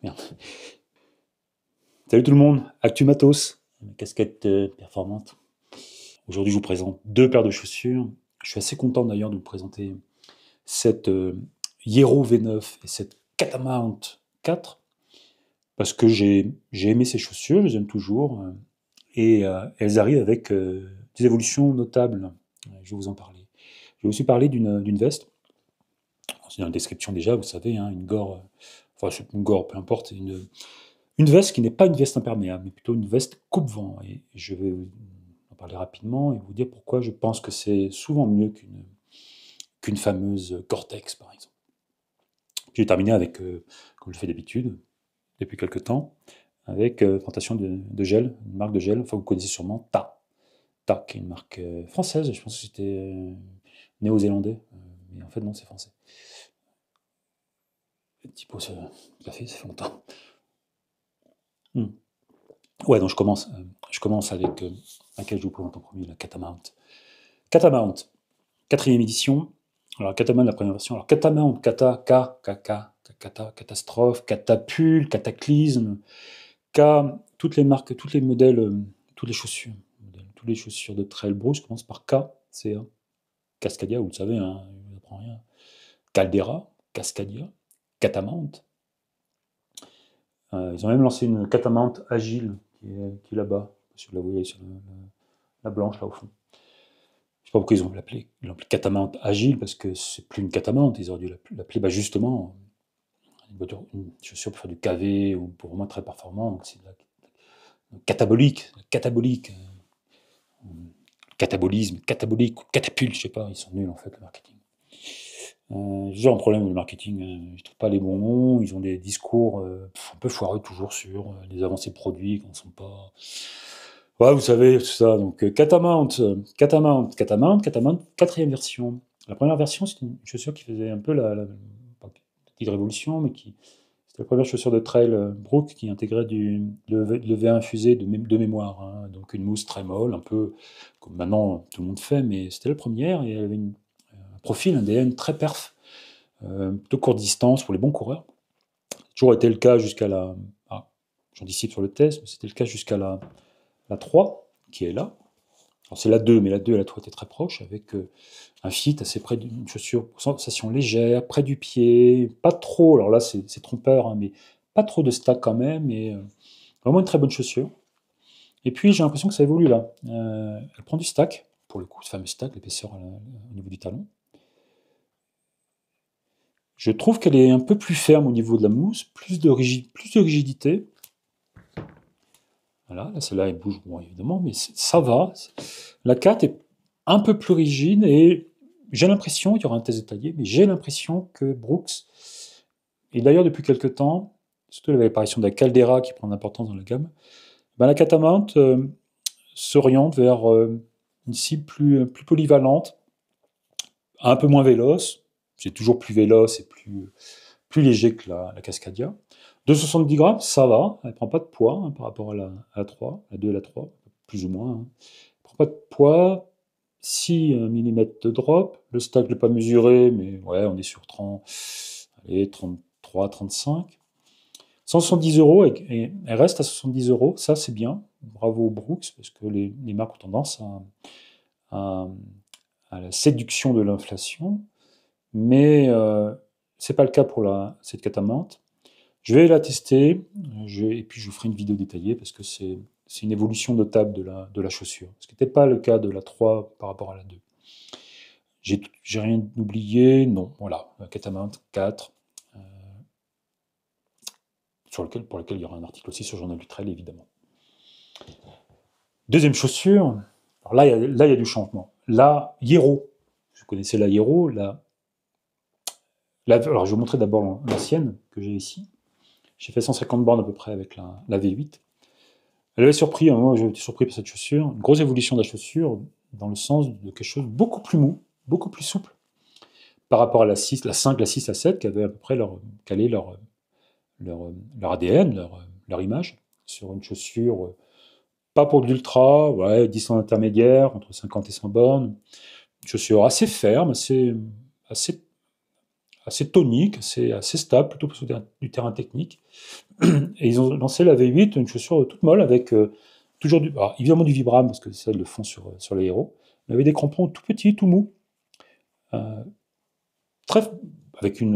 Merde. Salut tout le monde, Actu Matos, casquette performante. Aujourd'hui, je vous présente deux paires de chaussures. Je suis assez content d'ailleurs de vous présenter cette Hero V9 et cette Catamount 4 parce que j'ai aimé ces chaussures, je les aime toujours et elles arrivent avec des évolutions notables. Je vais vous en parler. Je vais aussi parler d'une veste. C'est dans la description déjà, vous savez, hein, une gore, enfin une gore, peu importe, une veste qui n'est pas une veste imperméable, mais plutôt une veste coupe-vent. Et je vais en parler rapidement et vous dire pourquoi je pense que c'est souvent mieux qu'une fameuse Gore-Tex, par exemple. J'ai terminé avec, comme je fais d'habitude, depuis quelques temps, avec présentation de gel, une marque de gel, enfin vous connaissez sûrement Ta, qui est une marque française, je pense que c'était néo-zélandais, mais en fait non, c'est français. Un petit pot, ça fait longtemps. Hmm. Ouais, donc je commence avec laquelle je vous présente en premier, la Catamount. Catamount, quatrième édition. Alors, Catamount, la première version. Alors, Catamount, catastrophe, catapulte, cataclysme, toutes les marques, tous les modèles, toutes les chaussures de trail Bruce commencent par K, C-A. Cascadia, vous le savez, hein, je n'apprends rien. Caldera, Cascadia, Catamount. Ils ont même lancé une Catamount agile qui est là-bas, si vous la voyez sur la blanche là au fond. Je sais pas pourquoi ils ont l'appelé Catamount agile, parce que c'est plus une Catamount, ils auraient dû l'appeler justement une chaussure pour faire du KV ou pour vraiment très performant, donc c'est catabolique, catabolisme, catabolique ou catapulte, je sais pas, ils sont nuls en fait le marketing. J'ai un problème avec le marketing, je trouve pas les bons mots, ils ont des discours un peu foireux toujours sur les avancées produits qui ne sont pas. Ouais, vous savez, tout ça. Donc, Catamount, quatrième version. La première version, c'est une chaussure qui faisait un peu pas petite révolution, mais c'était la première chaussure de trail Brooke qui intégrait le V1 infusé de mémoire. Hein. Donc, une mousse très molle, un peu comme maintenant tout le monde fait, mais c'était la première et elle avait un profil, un ADN très perf, de courte distance pour les bons coureurs. Ça a toujours été le cas jusqu'à la. Ah, j'anticipe sur le test, mais c'était le cas jusqu'à la 3, qui est là. Alors c'est la 2, mais la 2 et la 3 étaient très proches, avec un fit assez près d'une chaussure, sensation légère, près du pied, pas trop, alors là c'est trompeur, hein, mais pas trop de stack quand même, et vraiment une très bonne chaussure. Et puis j'ai l'impression que ça évolue là. Elle prend du stack, pour le coup, ce fameux stack, l'épaisseur au niveau du talon. Je trouve qu'elle est un peu plus ferme au niveau de la mousse, plus de rigidité. Voilà, là, celle-là, elle bouge, bon, évidemment, mais ça va. La 4 est un peu plus rigide et j'ai l'impression, il y aura un test détaillé, mais j'ai l'impression que Brooks, et d'ailleurs depuis quelques temps, surtout l'apparition de la Caldera qui prend de l'importance dans la gamme, ben, la Catamount s'oriente vers une cible plus polyvalente, un peu moins véloce, c'est toujours plus véloce et plus léger que la Cascadia. 270 grammes, ça va, elle ne prend pas de poids hein, par rapport à la 3, la 2 et la 3, plus ou moins. Hein. Elle ne prend pas de poids, 6 mm de drop, le stack je ne l'ai pas mesuré, mais ouais, on est sur 33, 35. 170 euros, et elle reste à 70 euros, ça c'est bien, bravo Brooks, parce que les marques ont tendance à, à la séduction de l'inflation, mais c'est pas le cas pour cette Catamount. Je vais la tester, et puis je vous ferai une vidéo détaillée parce que c'est une évolution notable de la chaussure. Ce qui n'était pas le cas de la 3 par rapport à la 2. J'ai rien oublié, non, voilà, la Catamount 4, pour lequel il y aura un article aussi sur Journal du Trail, évidemment. Deuxième chaussure, alors là, il y a du changement. La Hero, vous connaissez la Hero, alors je vais vous montrer d'abord l'ancienne que j'ai ici. J'ai fait 150 bornes à peu près avec la V8. Elle avait surpris, moi j'ai été surpris par cette chaussure, une grosse évolution de la chaussure, dans le sens de quelque chose de beaucoup plus mou, beaucoup plus souple, par rapport à la 6, la 5, la 6, la 7, qui avaient à peu près calé leur ADN, leur image, sur une chaussure, pas pour de l'ultra, ouais, distance intermédiaire, entre 50 et 100 bornes, une chaussure assez ferme, assez assez tonique, assez stable, plutôt sur du terrain technique. Et ils ont lancé la V8, une chaussure toute molle, avec toujours évidemment du Vibram, parce que ça, ils le font sur les héros, mais avec des crampons tout petits, tout mous, très, avec qui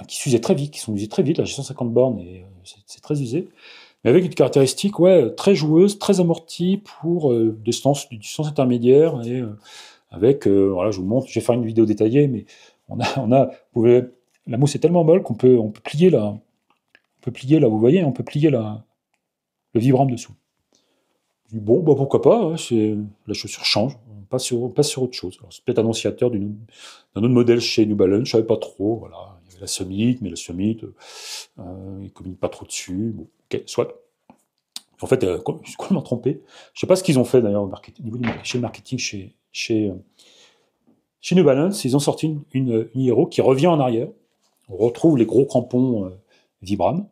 s'usaient très vite, qui sont usés très vite. Là, j'ai 150 bornes et c'est très usé. Mais avec une caractéristique très joueuse, très amortie pour du distance intermédiaire. Et avec, voilà, je vous montre, je vais faire une vidéo détaillée, mais la mousse est tellement molle qu'on peut plier vous voyez, on peut plier le Vibram dessous. Bon, bah pourquoi pas, la chaussure change, on passe sur autre chose. C'est peut-être annonciateur d'un autre modèle chez New Balance, je ne savais pas trop, voilà. Il y avait la Summit, mais la Summit, ils ne communiquent pas trop dessus. Bon, ok, soit. En fait, je suis complètement trompé. Je ne sais pas ce qu'ils ont fait d'ailleurs au niveau du marketing chez New Balance. Ils ont sorti une Hero qui revient en arrière. On retrouve les gros crampons Vibram.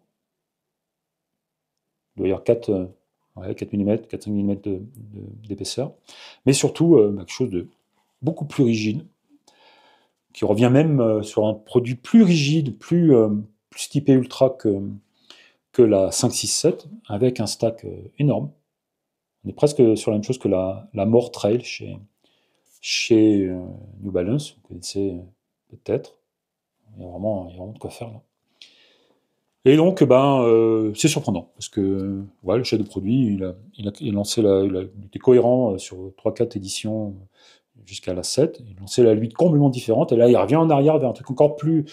Il doit y avoir 4 mm, 4-5 mm d'épaisseur. Mais surtout, quelque chose de beaucoup plus rigide, qui revient même sur un produit plus rigide, plus typé ultra que la 567, avec un stack énorme. On est presque sur la même chose que la More Trail chez New Balance, vous connaissez peut-être. Il y a vraiment de quoi faire là. Et donc, c'est surprenant, parce que le chef de produit, il a lancé il était cohérent sur 3-4 éditions jusqu'à la 7, il a lancé la 8 complètement différente, et là, il revient en arrière vers un truc encore plus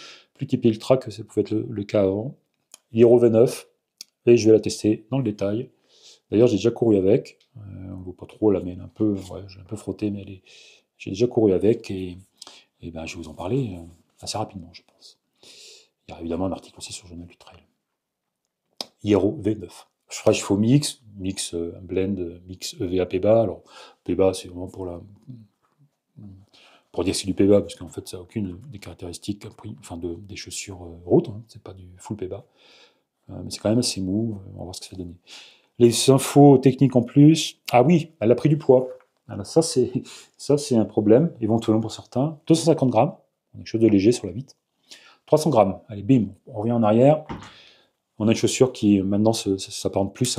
typé ultra que ça pouvait être le cas avant. Hero V9, et je vais la tester dans le détail. D'ailleurs, j'ai déjà couru avec, on ne voit pas trop là, mais j'ai un peu frotté, mais j'ai déjà couru avec, et je vais vous en parler assez rapidement, je pense. Il y a évidemment un article aussi sur le journal du trail. Hero V9. Fresh Faux Mix, blend, mix EVA PEBA. Alors, PEBA, c'est vraiment pour dire que c'est du PEBA, parce qu'en fait, ça n'a aucune des caractéristiques des chaussures route, hein, c'est pas du full PEBA. Mais c'est quand même assez mou, on va voir ce que ça va donner. Les infos techniques en plus. Ah oui, elle a pris du poids. Alors ça, c'est un problème, éventuellement pour certains. 250 grammes, quelque chose de léger sur la 8. 300 grammes, allez, bim, on revient en arrière. On a une chaussure qui maintenant s'apparente plus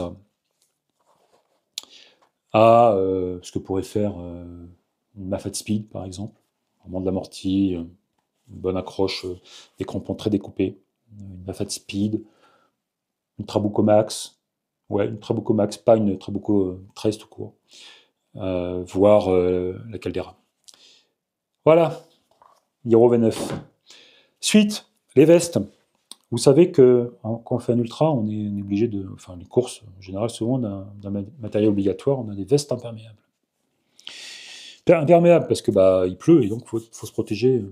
à ce que pourrait faire une Mafate Speed, par exemple. Vraiment de l'amorti, une bonne accroche, des crampons très découpés. Une Mafate Speed, une Trabuco Max. Ouais, une Trabuco Max, pas une Trabuco 13 tout court. Voire la Caldera. Voilà, Hero V9. Suite, les vestes. Vous savez que quand on fait un ultra, on est obligé les courses, en général, souvent, d'un matériel obligatoire, on a des vestes imperméables. Imperméables parce que il pleut et donc il faut se protéger.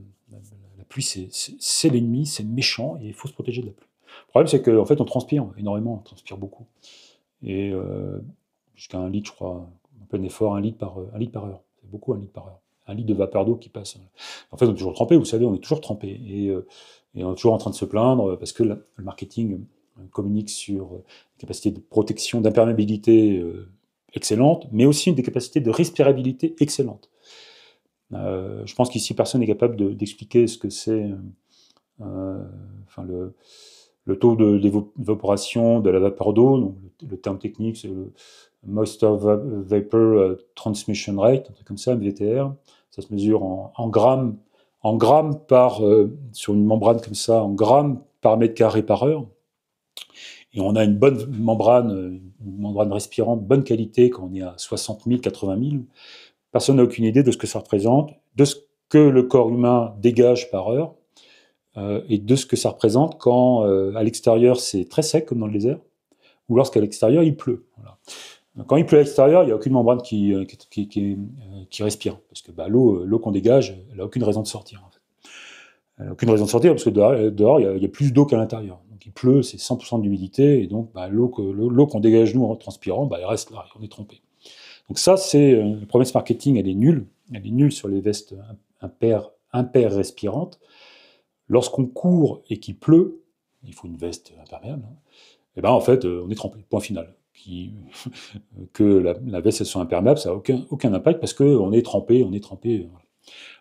La pluie, c'est l'ennemi, c'est méchant et il faut se protéger de la pluie. Le problème, c'est qu'en fait, on transpire énormément, on transpire beaucoup. Et jusqu'à 1 litre, je crois, en plein effort, 1 litre par heure. C'est beaucoup 1 litre par heure. 1 litre de vapeur d'eau qui passe. En fait, on est toujours trempé, vous savez, on est toujours trempé. Et on est toujours en train de se plaindre parce que le marketing communique sur des capacités de protection, d'imperméabilité excellentes, mais aussi des capacités de respirabilité excellentes. Je pense qu'ici, personne n'est capable d'expliquer ce que c'est le taux d'évaporation de la vapeur d'eau. Donc le terme technique, c'est le Moisture Vapor Transmission Rate, un truc comme ça, MVTR. Ça se mesure en grammes sur une membrane comme ça, en grammes par mètre carré par heure. Et on a une bonne membrane respirante, bonne qualité, quand on est à 60 000, 80 000. Personne n'a aucune idée de ce que ça représente, de ce que le corps humain dégage par heure, et de ce que ça représente quand à l'extérieur c'est très sec, comme dans le désert, ou lorsqu'à l'extérieur il pleut. Voilà. Quand il pleut à l'extérieur, il n'y a aucune membrane qui respire, parce que l'eau qu'on dégage, elle n'a aucune raison de sortir. En fait. Elle n'a aucune raison de sortir, parce que dehors, il y a plus d'eau qu'à l'intérieur. Donc il pleut, c'est 100% d'humidité, et donc l'eau qu'on dégage nous en transpirant, elle reste là, et on est trempé. Donc ça, c'est la promesse marketing, elle est nulle sur les vestes impair respirantes. Lorsqu'on court et qu'il pleut, il faut une veste imperméable, et en fait, on est trempé, point final. Que la veste elle soit imperméable, ça n'a aucun impact parce qu'on est trempé. Voilà.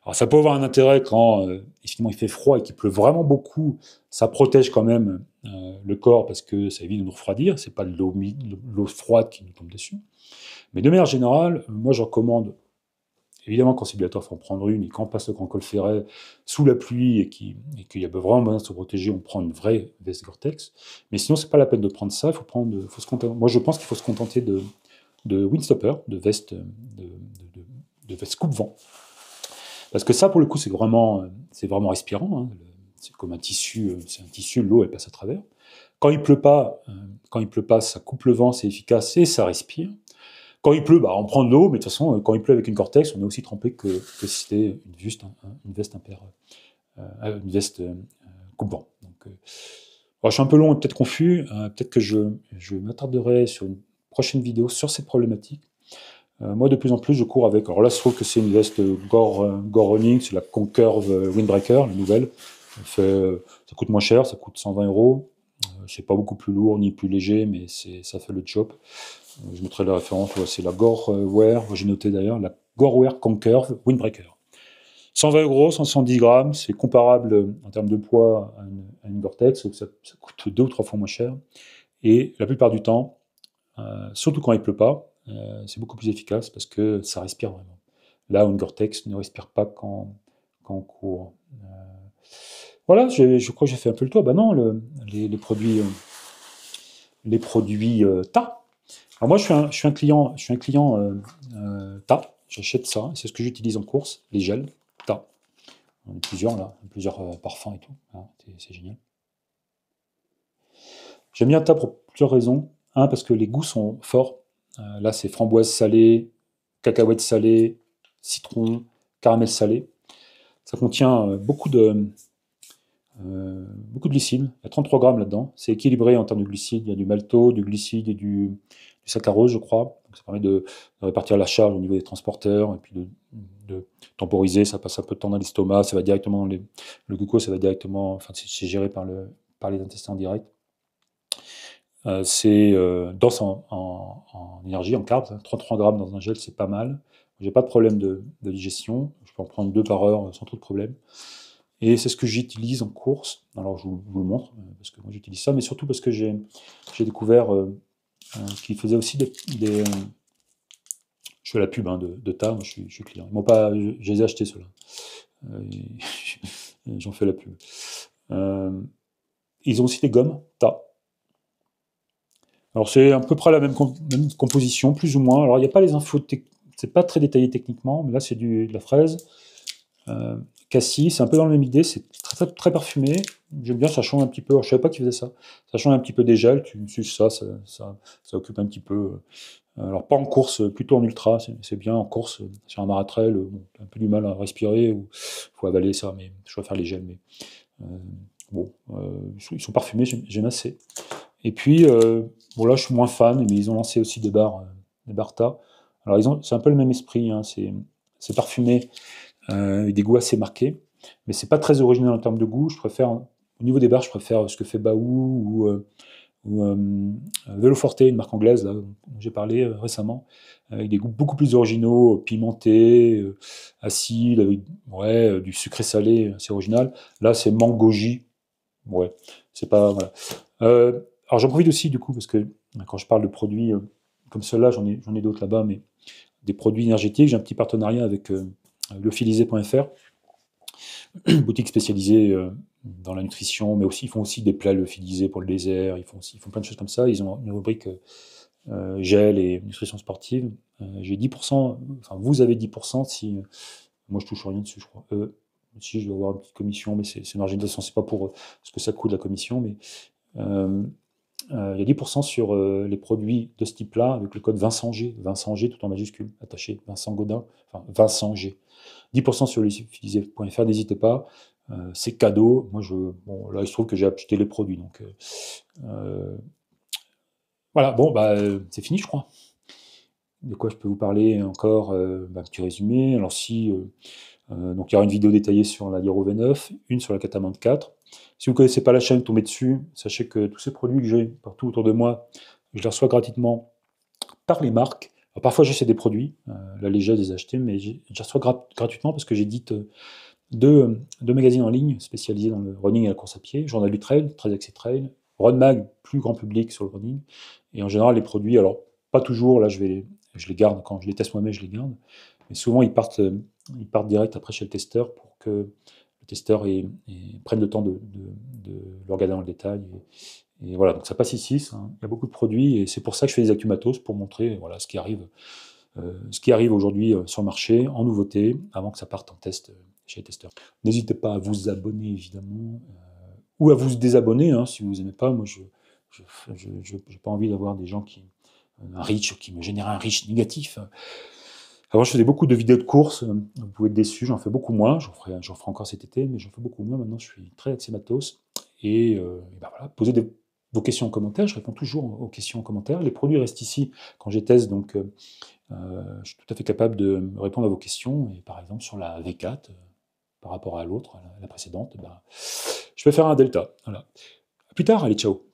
Alors ça peut avoir un intérêt quand finalement il fait froid et qu'il pleut vraiment beaucoup, ça protège quand même le corps parce que ça évite de nous refroidir, c'est pas de l'eau froide qui nous tombe dessus. Mais de manière générale, moi je recommande, évidemment quand c'est obligatoire, il faut en prendre une, et quand on passe le Grand Col Ferret sous la pluie et qu'il y a vraiment besoin de se protéger, on prend une vraie veste Gore-Tex. Mais sinon c'est pas la peine de prendre ça, faut se contenter, moi je pense qu'il faut se contenter de windstopper, de veste coupe-vent. Parce que ça, pour le coup, c'est vraiment respirant. Hein. C'est comme un tissu, l'eau elle passe à travers. Quand il pleut pas, ça coupe le vent, c'est efficace et ça respire. Quand il pleut, on prend de l'eau, mais de toute façon, quand il pleut avec une Gore-Tex, on est aussi trempé que si c'était une veste coupe-vent. Donc, je suis un peu long et peut-être confus. Peut-être que je m'attarderai sur une prochaine vidéo sur cette problématique. Moi, de plus en plus, je cours avec. Alors là, je trouve que c'est une veste Gore Running, c'est la Concurve Windbreaker, la nouvelle. Ça coûte moins cher, ça coûte 120 euros. C'est pas beaucoup plus lourd ni plus léger, mais ça fait le job. Je mettrai la référence, c'est la Gorewear, j'ai noté d'ailleurs, la Gorewear Concurve Windbreaker. 120 euros, 170 grammes, c'est comparable en termes de poids à une Gore-Tex, donc ça coûte 2 ou 3 fois moins cher. Et la plupart du temps, surtout quand il pleut pas, c'est beaucoup plus efficace parce que ça respire vraiment. Là où une Gore-Tex ne respire pas quand on court. Voilà, je crois que j'ai fait un peu le tour. Non, les produits TA. Alors moi, je suis un client TA. J'achète ça. C'est ce que j'utilise en course, les gels TA. On a plusieurs là, plusieurs parfums et tout. C'est génial. J'aime bien TA pour plusieurs raisons. Un, parce que les goûts sont forts. Là, c'est framboise salée, cacahuète salée, citron, caramel salé. Ça contient beaucoup de glycine. Il y a 33 grammes là-dedans. C'est équilibré en termes de glucides. Il y a du maltose, du glucide et du saccharose, je crois. Donc ça permet de répartir la charge au niveau des transporteurs et puis de temporiser. Ça passe un peu de temps dans l'estomac. Ça va directement le glucose, ça va directement. Enfin, c'est géré par les intestins en direct. C'est dense en énergie, en carbs. 33 grammes dans un gel, c'est pas mal. J'ai pas de problème de digestion. Je peux en prendre 2 par heure sans trop de problème. Et c'est ce que j'utilise en course. Alors je vous le montre, parce que moi j'utilise ça, mais surtout parce que j'ai découvert qu'ils faisaient aussi des je fais la pub de TA, moi je suis client. Ils m'ont pas, je les ai achetés ceux-là. J'en fais la pub. Ils ont aussi des gommes TA. Alors c'est à peu près la même composition, plus ou moins. Alors il n'y a pas les infos, c'est pas très détaillé techniquement, mais là c'est de la fraise. Cassis, c'est un peu dans la même idée, c'est très, très, très parfumé. J'aime bien, ça change un petit peu. Alors, je ne savais pas qu'ils faisaient ça. Ça change un petit peu des gels, tu suces ça occupe un petit peu. Alors, pas en course, plutôt en ultra, c'est bien. En course, sur un maratrail, t'as un peu du mal à respirer, ou faut avaler ça, mais je préfère les gels. Mais ils sont parfumés, j'aime assez. Et puis, là, je suis moins fan, mais ils ont lancé aussi des bars TA. Alors, c'est un peu le même esprit, hein, c'est parfumé. Des goûts assez marqués, mais c'est pas très original en termes de goût. Au niveau des bars, je préfère ce que fait Baou ou Velo Forte, une marque anglaise là, dont j'ai parlé récemment, avec des goûts beaucoup plus originaux, pimentés, acides, avec du sucré salé, c'est original. Là, c'est Mangoji, c'est pas voilà. Alors j'en profite aussi du coup parce que quand je parle de produits comme ceux-là, j'en ai d'autres là-bas, mais des produits énergétiques, j'ai un petit partenariat avec lefilisé.fr, boutique spécialisée dans la nutrition, mais aussi ils font aussi des plats lyophilisés pour le désert, ils font plein de choses comme ça. Ils ont une rubrique gel et nutrition sportive. J'ai 10%, enfin vous avez 10% si moi je touche rien dessus, je crois. Si je dois avoir une petite commission, mais c'est une marginalisation, c'est pas pour ce que ça coûte la commission, mais il y a 10% sur les produits de ce type-là avec le code VincentG, VincentG tout en majuscule, attaché, Vincent Gaudin, enfin VincentG. 10% sur lefilisé.fr, n'hésitez pas, c'est cadeau. Moi, là, il se trouve que j'ai acheté les produits, donc voilà. Bon, c'est fini, je crois. De quoi je peux vous parler encore petit résumé. Alors donc il y aura une vidéo détaillée sur la Hero V9, une sur la Catamount 4. Si vous ne connaissez pas la chaîne, tombez dessus. Sachez que tous ces produits que j'ai partout autour de moi, je les reçois gratuitement par les marques. Alors, parfois, j'essaie des produits. Là, les jets, je les ai achetés, mais je reçois gratuitement parce que j'édite deux magazines en ligne spécialisés dans le running et la course à pied. Journal du Trail, Trail Accès Trail, Run Mag, plus grand public sur le running. Et en général, les produits, alors pas toujours, là je les garde, quand je les teste moi-même, je les garde. Mais souvent, ils partent direct après chez le testeur pour que le testeur prenne le temps de le regarder dans le détail. Et voilà, donc ça passe ici, il y a beaucoup de produits, et c'est pour ça que je fais des Actu-Matos, pour montrer voilà, ce qui arrive aujourd'hui sur le marché, en nouveauté, avant que ça parte en test chez les testeurs. N'hésitez pas à vous abonner, évidemment, ou à vous désabonner, hein, si vous n'aimez pas. Moi, je n'ai pas envie d'avoir des gens un reach qui me génère un reach négatif. Avant, je faisais beaucoup de vidéos de courses, vous pouvez être déçus, j'en fais beaucoup moins, j'en ferai encore cet été, mais j'en fais beaucoup moins. Maintenant, je suis très axé matos, et ben voilà, posez vos questions en commentaire, je réponds toujours aux questions en commentaire. Les produits restent ici quand je teste, donc je suis tout à fait capable de répondre à vos questions. Et par exemple, sur la V4, par rapport à l'autre, la précédente, ben, je vais faire un delta. Voilà. À plus tard, allez, ciao.